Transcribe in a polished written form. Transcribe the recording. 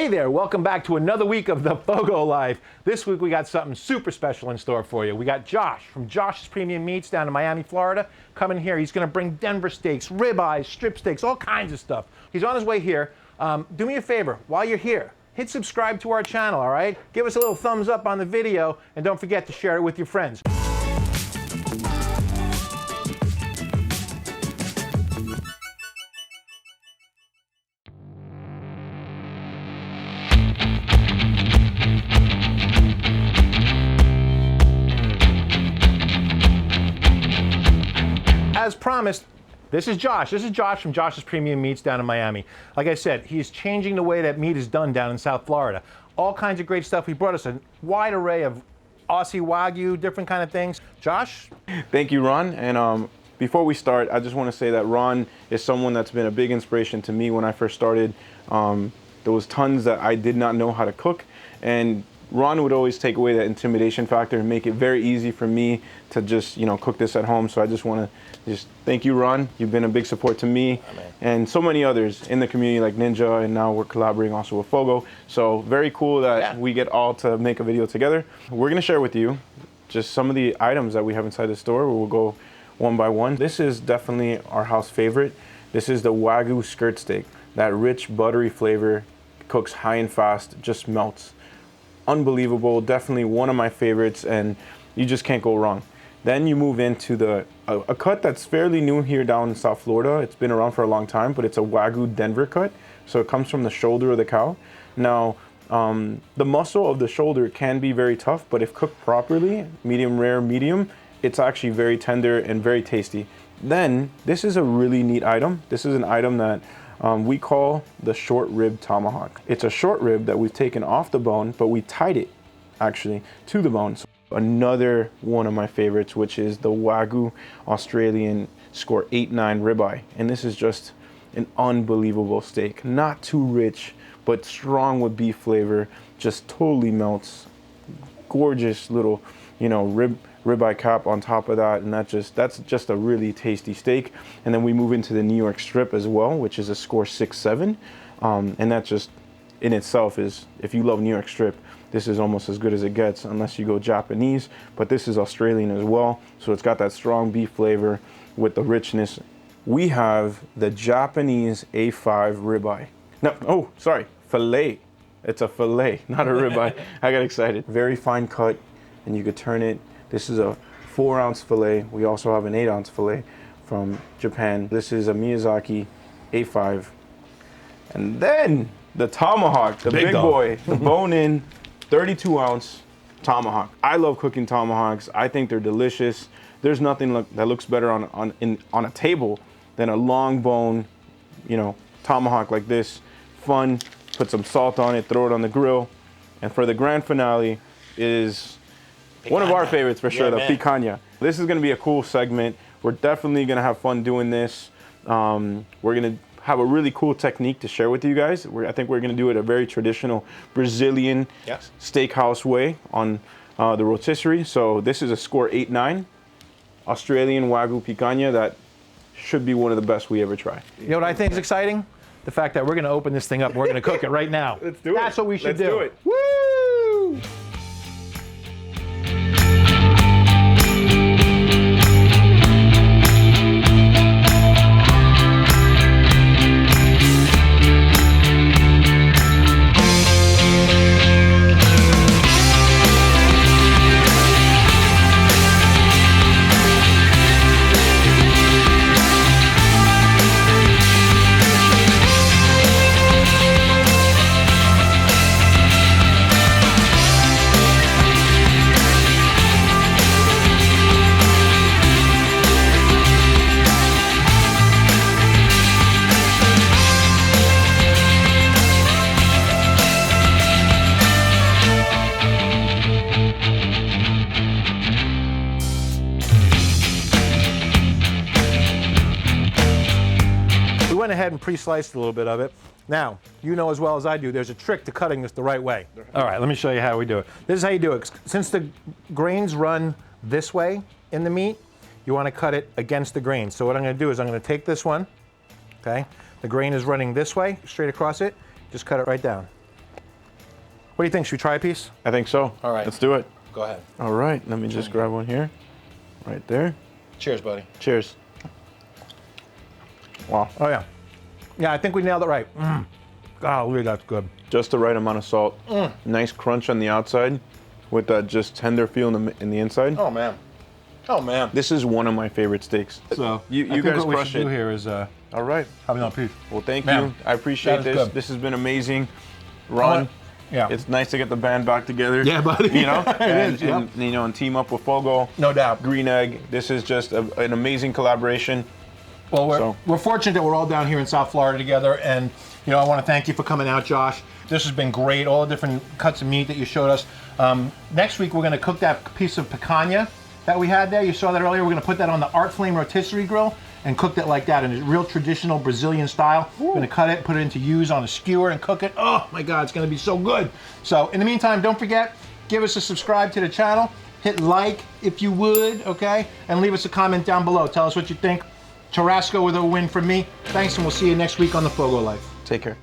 Hey there, welcome back to another week of the FOGO Life. This week we got something super special in store for you. We got Josh from Josh's Premium Meats down in Miami, Florida, coming here. He's gonna bring Denver steaks, ribeyes, strip steaks, all kinds of stuff. He's on his way here. Do me a favor, while you're here, hit subscribe to our channel, all right? Give us a little thumbs up on the video, and don't forget to share it with your friends. As promised, this is Josh. This is Josh from Josh's Premium Meats down in Miami. Like I said, he's changing the way that meat is done down in South Florida. All kinds of great stuff. He brought us a wide array of Aussie Wagyu, different kind of things. Josh? Thank you, Ron. And before we start, I just want to say that Ron is someone that's been a big inspiration to me when I first started. There was tons that I did not know how to cook, and Ron would always take away that intimidation factor and make it very easy for me to just, cook this at home. So I just want to thank you, Ron. You've been a big support to me and so many others in the community like Ninja, and now we're collaborating also with FOGO. So very cool that we get all to make a video together. We're going to share with you just some of the items that we have inside the store. We'll go one by one. This is definitely our house favorite. This is the Wagyu skirt steak. That rich, buttery flavor, cooks high and fast, just melts. Unbelievable, definitely one of my favorites, and you just can't go wrong. Then you move into a cut that's fairly new here down in South Florida. It's been around for a long time, but it's a Wagyu Denver cut. So it comes from the shoulder of the cow. Now, the muscle of the shoulder can be very tough, but if cooked properly, medium rare, medium, it's actually very tender and very tasty. Then, this is a really neat item. This is an item that we call the short rib tomahawk. It's a short rib that we've taken off the bone, but we tied it actually to the bone. So another one of my favorites, which is the Wagyu Australian score 8-9 ribeye. And this is just an unbelievable steak. Not too rich, but strong with beef flavor. Just totally melts. Gorgeous little, ribeye cap on top of that, and that's just a really tasty steak. And then we move into the New York strip as well, which is a score 6-7, and that just in itself is, if you love New York strip, this is almost as good as it gets, unless you go Japanese, but this is Australian as well, so it's got that strong beef flavor with the richness. We have the Japanese A5 ribeye. No, sorry, filet. It's a filet, not a ribeye. I got excited. Very fine cut, and you could turn it. This is a 4-ounce filet. We also have an 8-ounce filet from Japan. This is a Miyazaki A5. And then the tomahawk, the big boy, the bone-in, 32-ounce tomahawk. I love cooking tomahawks. I think they're delicious. There's nothing that looks better on a table than a long bone, tomahawk like this. Fun. Put some salt on it, throw it on the grill. And for the grand finale is one of our favorites for sure, the picanha. This is gonna be a cool segment. We're definitely gonna have fun doing this. We're gonna have a really cool technique to share with you guys. I think we're gonna do it a very traditional Brazilian steakhouse way on the rotisserie. So this is a score 8-9 Australian Wagyu picanha that should be one of the best we ever try. You know what I think is exciting? The fact that we're going to open this thing up and we're going to cook it right now. Let's do it. That's what we should do. Let's do it. Woo! Went ahead and pre-sliced a little bit of it. Now, you know as well as I do, there's a trick to cutting this the right way. All right, let me show you how we do it. This is how you do it. Since the grains run this way in the meat, you want to cut it against the grain. So what I'm going to do is I'm going to take this one, okay? The grain is running this way, straight across it. Just cut it right down. What do you think? Should we try a piece? I think so. All right. Let's do it. Go ahead. All right, let me just grab one here. Right there. Cheers, buddy. Cheers. Wow. Oh, yeah. Yeah, I think we nailed it right. Golly, that's good. Just the right amount of salt. Nice crunch on the outside with that just tender feel in the inside. Oh, man. Oh, man. This is one of my favorite steaks. So, you I think guys what we crush should do it. here is All right. have another piece. Well, thank Man, you. I appreciate that is this. good. This has been amazing. Ron, Yeah. it's nice to get the band back together. Yeah, buddy. You know, It and, is, yep. and, you know, and team up with FOGO. No doubt. Green Egg. This is just an amazing collaboration. Well, we're fortunate that we're all down here in South Florida together, and you know, I want to thank you for coming out, Josh. This has been great. All the different cuts of meat that you showed us. Next week we're going to cook that piece of picanha that we had there. You saw that earlier. We're going to put that on the Art Flame rotisserie grill and cook that like that in a real traditional Brazilian style. We're going to cut it, put it into use on a skewer, and cook it. Oh my God, it's going to be so good. So in the meantime, don't forget, give us a subscribe to the channel. Hit like if you would, okay? And leave us a comment down below. Tell us what you think. Tarasco with a win from me. Thanks, and we'll see you next week on the FOGO Life. Take care.